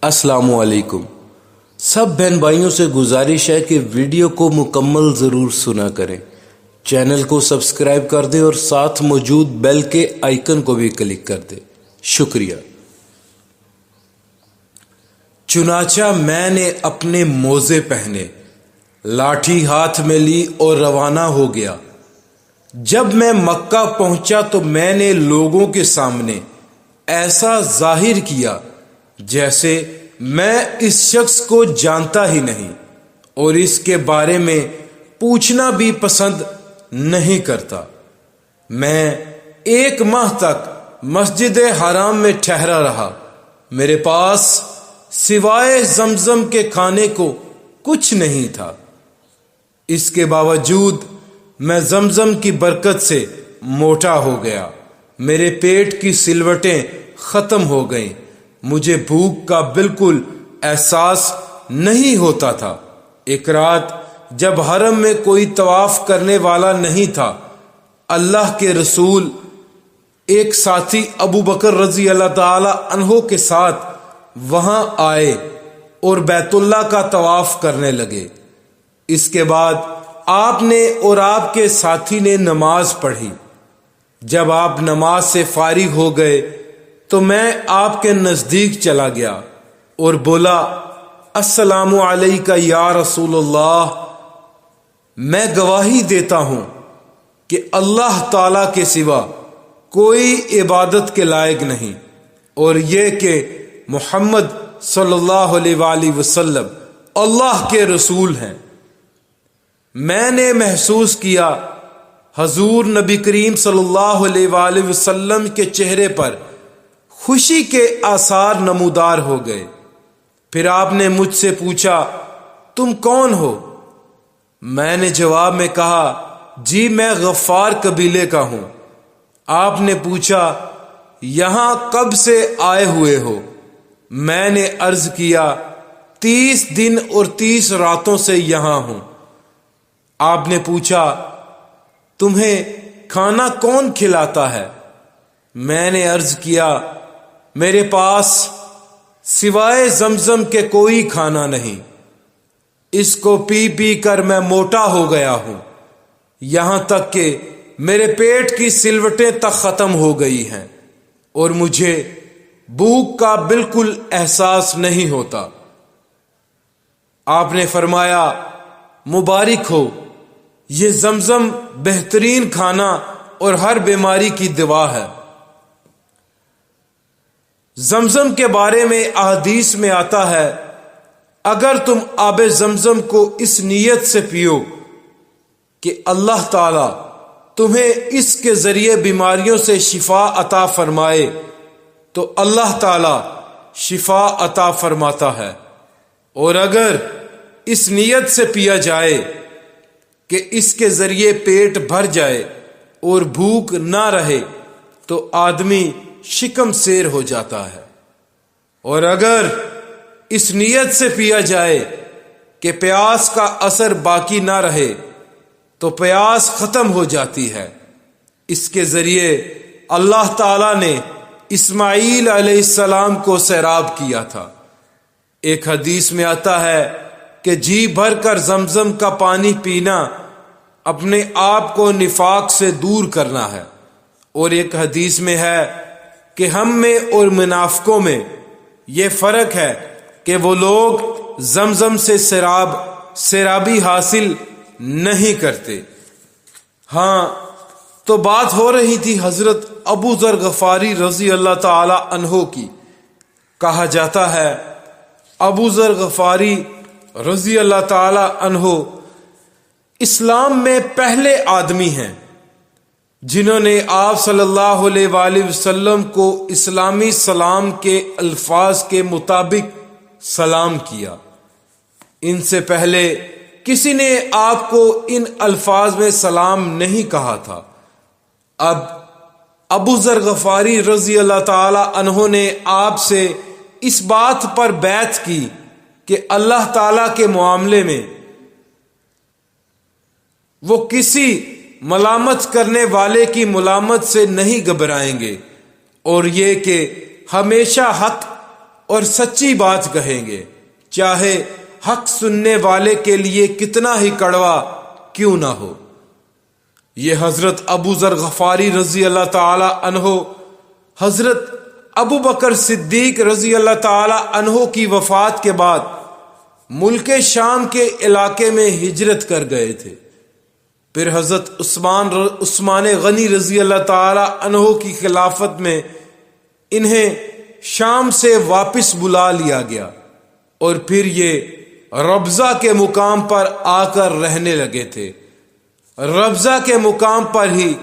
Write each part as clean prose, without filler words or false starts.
السلام علیکم۔ سب بہن بھائیوں سے گزارش ہے کہ ویڈیو کو مکمل ضرور سنا کریں، چینل کو سبسکرائب کر دیں اور ساتھ موجود بیل کے آئیکن کو بھی کلک کر دیں۔ شکریہ۔ چنانچہ میں نے اپنے موزے پہنے، لاٹھی ہاتھ میں لی اور روانہ ہو گیا۔ جب میں مکہ پہنچا تو میں نے لوگوں کے سامنے ایسا ظاہر کیا جیسے میں اس شخص کو جانتا ہی نہیں اور اس کے بارے میں پوچھنا بھی پسند نہیں کرتا۔ میں 1 ماہ تک مسجد حرام میں ٹھہرا رہا۔ میرے پاس سوائے زمزم کے کھانے کو کچھ نہیں تھا۔ اس کے باوجود میں زمزم کی برکت سے موٹا ہو گیا۔ میرے پیٹ کی سلوٹیں ختم ہو گئیں۔ مجھے بھوک کا بالکل احساس نہیں ہوتا تھا۔ ایک رات جب حرم میں کوئی طواف کرنے والا نہیں تھا، اللہ کے رسول ایک ساتھی ابو بکر رضی اللہ تعالی عنہ کے ساتھ وہاں آئے اور بیت اللہ کا طواف کرنے لگے۔ اس کے بعد آپ نے اور آپ کے ساتھی نے نماز پڑھی۔ جب آپ نماز سے فارغ ہو گئے تو میں آپ کے نزدیک چلا گیا اور بولا، السلام علیکہ یا رسول اللہ۔ میں گواہی دیتا ہوں کہ اللہ تعالی کے سوا کوئی عبادت کے لائق نہیں، اور یہ کہ محمد صلی اللہ علیہ وآلہ وسلم اللہ کے رسول ہیں۔ میں نے محسوس کیا حضور نبی کریم صلی اللہ علیہ وآلہ وسلم کے چہرے پر خوشی کے آثار نمودار ہو گئے۔ پھر آپ نے مجھ سے پوچھا، تم کون ہو؟ میں نے جواب میں کہا، جی میں غفار قبیلے کا ہوں۔ آپ نے پوچھا، یہاں کب سے آئے ہوئے ہو؟ میں نے عرض کیا، 30 دن اور 30 راتوں سے یہاں ہوں۔ آپ نے پوچھا، تمہیں کھانا کون کھلاتا ہے؟ میں نے عرض کیا، میرے پاس سوائے زمزم کے کوئی کھانا نہیں۔ اس کو پی پی کر میں موٹا ہو گیا ہوں، یہاں تک کہ میرے پیٹ کی سلوٹیں تک ختم ہو گئی ہیں اور مجھے بھوک کا بالکل احساس نہیں ہوتا۔ آپ نے فرمایا، مبارک ہو، یہ زمزم بہترین کھانا اور ہر بیماری کی دوا ہے۔ زمزم کے بارے میں احادیث میں آتا ہے، اگر تم آب زمزم کو اس نیت سے پیو کہ اللہ تعالی تمہیں اس کے ذریعے بیماریوں سے شفا عطا فرمائے تو اللہ تعالی شفا عطا فرماتا ہے، اور اگر اس نیت سے پیا جائے کہ اس کے ذریعے پیٹ بھر جائے اور بھوک نہ رہے تو آدمی شکم سیر ہو جاتا ہے، اور اگر اس نیت سے پیا جائے کہ پیاس کا اثر باقی نہ رہے تو پیاس ختم ہو جاتی ہے۔ اس کے ذریعے اللہ تعالی نے اسماعیل علیہ السلام کو سیراب کیا تھا۔ ایک حدیث میں آتا ہے کہ جی بھر کر زمزم کا پانی پینا اپنے آپ کو نفاق سے دور کرنا ہے، اور ایک حدیث میں ہے کہ ہم میں اور منافقوں میں یہ فرق ہے کہ وہ لوگ زمزم سے سیرابی حاصل نہیں کرتے۔ ہاں تو بات ہو رہی تھی حضرت ابو ذر غفاری رضی اللہ تعالی عنہ کی۔ کہا جاتا ہے ابو ذر غفاری رضی اللہ تعالی عنہ اسلام میں پہلے آدمی ہیں جنہوں نے آپ صلی اللہ علیہ وآلہ وسلم کو اسلامی سلام کے الفاظ کے مطابق سلام کیا۔ ان سے پہلے کسی نے آپ کو ان الفاظ میں سلام نہیں کہا تھا۔ اب ابو ذر غفاری رضی اللہ تعالی عنہ نے آپ سے اس بات پر بیعت کی کہ اللہ تعالی کے معاملے میں وہ کسی ملامت کرنے والے کی ملامت سے نہیں گھبرائیں گے، اور یہ کہ ہمیشہ حق اور سچی بات کہیں گے، چاہے حق سننے والے کے لیے کتنا ہی کڑوا کیوں نہ ہو۔ یہ حضرت ابو ذر غفاری رضی اللہ تعالی عنہ حضرت ابو بکر صدیق رضی اللہ تعالی عنہ کی وفات کے بعد ملک شام کے علاقے میں ہجرت کر گئے تھے۔ پھر حضرت عثمان غنی رضی اللہ تعالی عنہ کی خلافت میں انہیں شام سے واپس بلا لیا گیا اور پھر یہ ربضہ کے مقام پر آ کر رہنے لگے تھے۔ ربضہ کے مقام پر ہی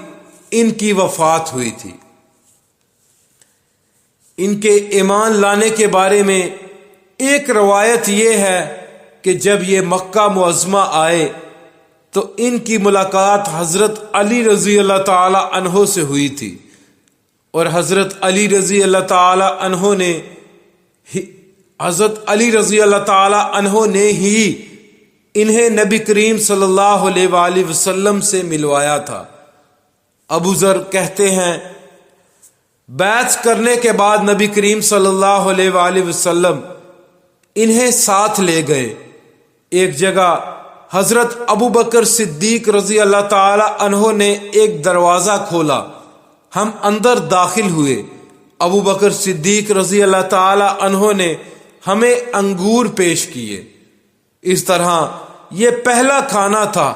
ان کی وفات ہوئی تھی۔ ان کے ایمان لانے کے بارے میں ایک روایت یہ ہے کہ جب یہ مکہ معظمہ آئے تو ان کی ملاقات حضرت علی رضی اللہ تعالی عنہ سے ہوئی تھی، اور حضرت علی رضی اللہ تعالی عنہ نے ہی انہیں نبی کریم صلی اللہ علیہ وآلہ وسلم سے ملوایا تھا۔ ابو ذر کہتے ہیں، بیعت کرنے کے بعد نبی کریم صلی اللہ علیہ وآلہ وسلم انہیں ساتھ لے گئے۔ ایک جگہ حضرت ابو بکر صدیق رضی اللہ تعالی عنہ نے ایک دروازہ کھولا، ہم اندر داخل ہوئے۔ ابو بکر صدیق رضی اللہ تعالی عنہ نے ہمیں انگور پیش کیے۔ اس طرح یہ پہلا کھانا تھا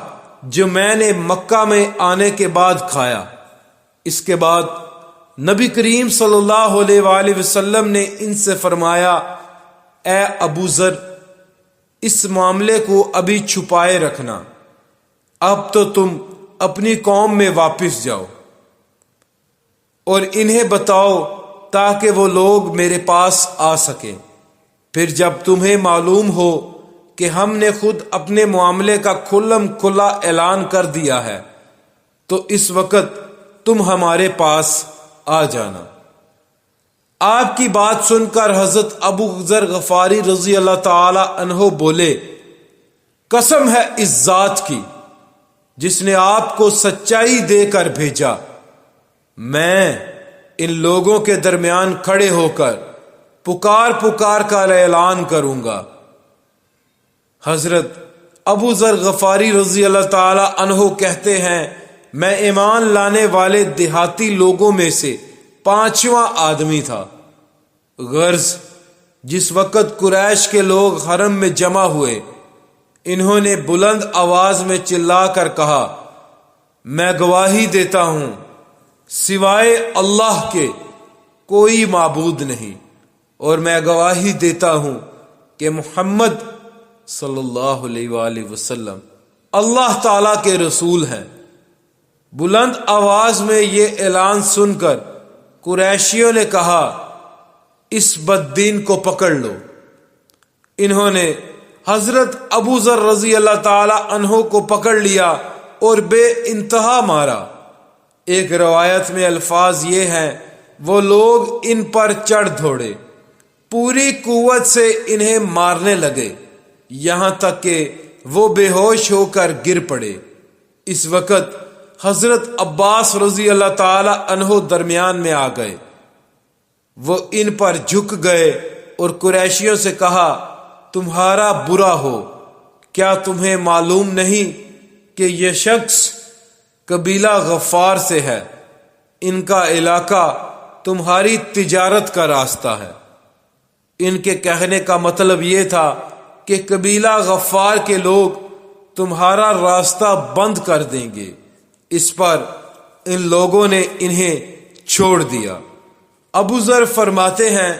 جو میں نے مکہ میں آنے کے بعد کھایا۔ اس کے بعد نبی کریم صلی اللہ علیہ وآلہ وسلم نے ان سے فرمایا، اے ابو ذر، اس معاملے کو ابھی چھپائے رکھنا، اب تو تم اپنی قوم میں واپس جاؤ اور انہیں بتاؤ تاکہ وہ لوگ میرے پاس آ سکیں۔ پھر جب تمہیں معلوم ہو کہ ہم نے خود اپنے معاملے کا کھلم کھلا اعلان کر دیا ہے تو اس وقت تم ہمارے پاس آ جانا۔ آپ کی بات سن کر حضرت ابو ذر غفاری رضی اللہ تعالی عنہ بولے، قسم ہے اس ذات کی جس نے آپ کو سچائی دے کر بھیجا، میں ان لوگوں کے درمیان کھڑے ہو کر پکار کر اعلان کروں گا۔ حضرت ابو ذر غفاری رضی اللہ تعالی عنہ کہتے ہیں، میں ایمان لانے والے دیہاتی لوگوں میں سے 5واں آدمی تھا۔ غرض جس وقت قریش کے لوگ حرم میں جمع ہوئے، انہوں نے بلند آواز میں چلا کر کہا، میں گواہی دیتا ہوں سوائے اللہ کے کوئی معبود نہیں، اور میں گواہی دیتا ہوں کہ محمد صلی اللہ علیہ وآلہ وسلم اللہ تعالی کے رسول ہیں۔ بلند آواز میں یہ اعلان سن کر قریشیوں نے کہا، اس بددین کو پکڑ لو۔ انہوں نے حضرت ابو ذر رضی اللہ تعالی عنہ کو پکڑ لیا اور بے انتہا مارا۔ ایک روایت میں الفاظ یہ ہیں، وہ لوگ ان پر چڑھ دوڑے، پوری قوت سے انہیں مارنے لگے، یہاں تک کہ وہ بے ہوش ہو کر گر پڑے۔ اس وقت حضرت عباس رضی اللہ تعالی عنہ درمیان میں آ گئے۔ وہ ان پر جھک گئے اور قریشیوں سے کہا، تمہارا برا ہو، کیا تمہیں معلوم نہیں کہ یہ شخص قبیلہ غفار سے ہے؟ ان کا علاقہ تمہاری تجارت کا راستہ ہے۔ ان کے کہنے کا مطلب یہ تھا کہ قبیلہ غفار کے لوگ تمہارا راستہ بند کر دیں گے۔ اس پر ان لوگوں نے انہیں چھوڑ دیا۔ ابو ذر فرماتے ہیں،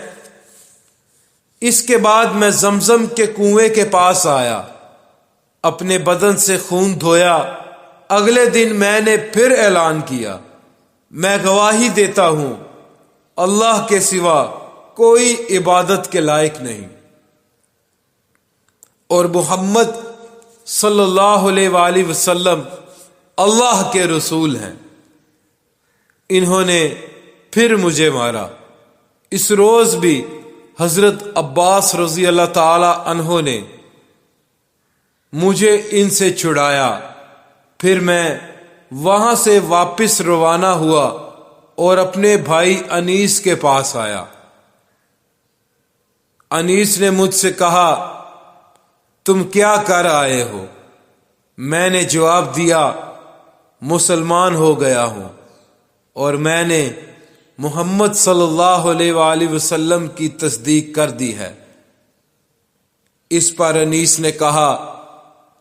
اس کے بعد میں زمزم کے کنویں کے پاس آیا، اپنے بدن سے خون دھویا۔ اگلے دن میں نے پھر اعلان کیا، میں گواہی دیتا ہوں اللہ کے سوا کوئی عبادت کے لائق نہیں، اور محمد صلی اللہ علیہ وآلہ وسلم اللہ کے رسول ہیں۔ انہوں نے پھر مجھے مارا۔ اس روز بھی حضرت عباس رضی اللہ تعالی عنہ نے مجھے ان سے چھڑایا۔ پھر میں وہاں سے واپس روانہ ہوا اور اپنے بھائی انیس کے پاس آیا۔ انیس نے مجھ سے کہا تم کیا کر آئے ہو؟ میں نے جواب دیا مسلمان ہو گیا ہوں اور میں نے محمد صلی اللہ علیہ وآلہ وسلم کی تصدیق کر دی ہے۔ اس پر انیس نے کہا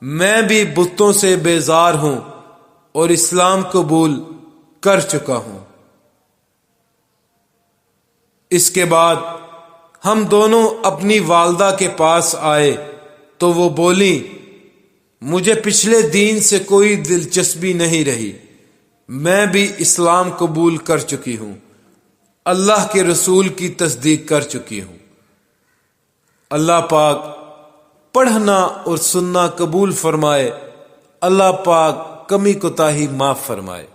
میں بھی بتوں سے بیزار ہوں اور اسلام قبول کر چکا ہوں۔ اس کے بعد ہم دونوں اپنی والدہ کے پاس آئے تو وہ بولی مجھے پچھلے دین سے کوئی دلچسپی نہیں رہی، میں بھی اسلام قبول کر چکی ہوں، اللہ کے رسول کی تصدیق کر چکی ہوں۔ اللہ پاک پڑھنا اور سننا قبول فرمائے، اللہ پاک کمی کوتاہی معاف فرمائے۔